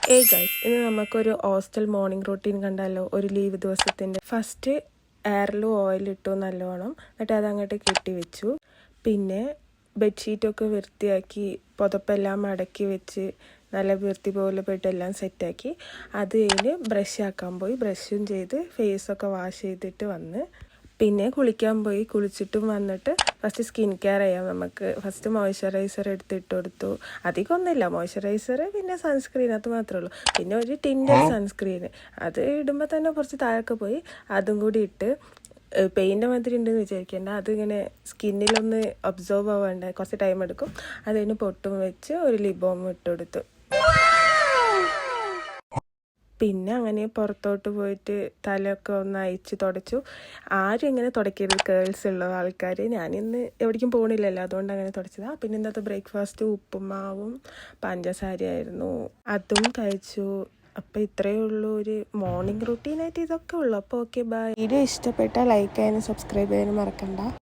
Guys, ഇന്ന് നമുക്കൊരു hostel morning routine കണ്ടാലോ? ഒരു ലീവ് ദിവസത്തിൻ്റെ. ഫസ്റ്റ് എയറിലും ഓയിലിട്ടു നല്ലോണം, എന്നിട്ട് അതങ്ങോട്ട് കെട്ടി വെച്ചു. പിന്നെ ബെഡ്ഷീറ്റൊക്കെ വൃത്തിയാക്കി പുതപ്പെല്ലാം മടക്കി വെച്ച് നല്ല വൃത്തി പോലെ പോയിട്ടെല്ലാം സെറ്റാക്കി. അത് കഴിഞ്ഞ് ബ്രഷ് ആക്കാൻ പോയി. ബ്രഷും ചെയ്ത് ഫേസൊക്കെ വാഷ് ചെയ്തിട്ട് വന്ന് പിന്നെ കുളിക്കാൻ പോയി. കുളിച്ചിട്ടും വന്നിട്ട് ഫസ്റ്റ് സ്കിൻ കെയർ ചെയ്യാം നമുക്ക്. ഫസ്റ്റ് മോയ്സ്ചറൈസർ എടുത്തിട്ട് കൊടുത്തു. അധികമൊന്നുമില്ല, മോയ്സ്ചറൈസർ പിന്നെ സൺസ്ക്രീൻ, അത് മാത്രമേ ഉള്ളൂ. പിന്നെ ഒരു ടിൻഡർ സൺസ്ക്രീൻ, അത് ഇടുമ്പോൾ തന്നെ കുറച്ച് താഴൊക്കെ പോയി. അതും കൂടി ഇട്ട് പെയിൻ്റെ മാതിരി ഉണ്ടെന്ന് വിചാരിക്കേണ്ട, അതിങ്ങനെ സ്കിന്നിലൊന്ന് ഒബ്സർവ് ആവാണ്ട് കുറച്ച് ടൈം എടുക്കും. അതിന് പൊട്ടും വെച്ച് ഒരു ലിപ് ബാം ഇട്ട് കൊടുത്തു. പിന്നെ അങ്ങനെ പുറത്തോട്ട് പോയിട്ട് തലയൊക്കെ ഒന്ന് അയച്ച് തുടച്ചു. ആരും ഇങ്ങനെ തുടയ്ക്കരുത്, കേൾസ് ഉള്ള ആൾക്കാർ. ഞാനിന്ന് എവിടേക്കും പോകണില്ലല്ലോ, അതുകൊണ്ട് അങ്ങനെ തുടച്ചതാണ്. പിന്നെ ഇന്നത്തെ ബ്രേക്ക്ഫാസ്റ്റ് ഉപ്പുമാവും പഞ്ചസാരയായിരുന്നു, അതും കഴിച്ചു. അപ്പോൾ ഇത്രയേ ഉള്ളൂ ഒരു മോർണിംഗ് റുട്ടീനായിട്ട്, ഇതൊക്കെ ഉള്ളൂ. അപ്പോൾ ഓക്കെ, ബൈ. വീഡിയോ ഇഷ്ടപ്പെട്ടാൽ ലൈക്ക് ചെയ്യാനും സബ്സ്ക്രൈബ് ചെയ്യാനും മറക്കണ്ട.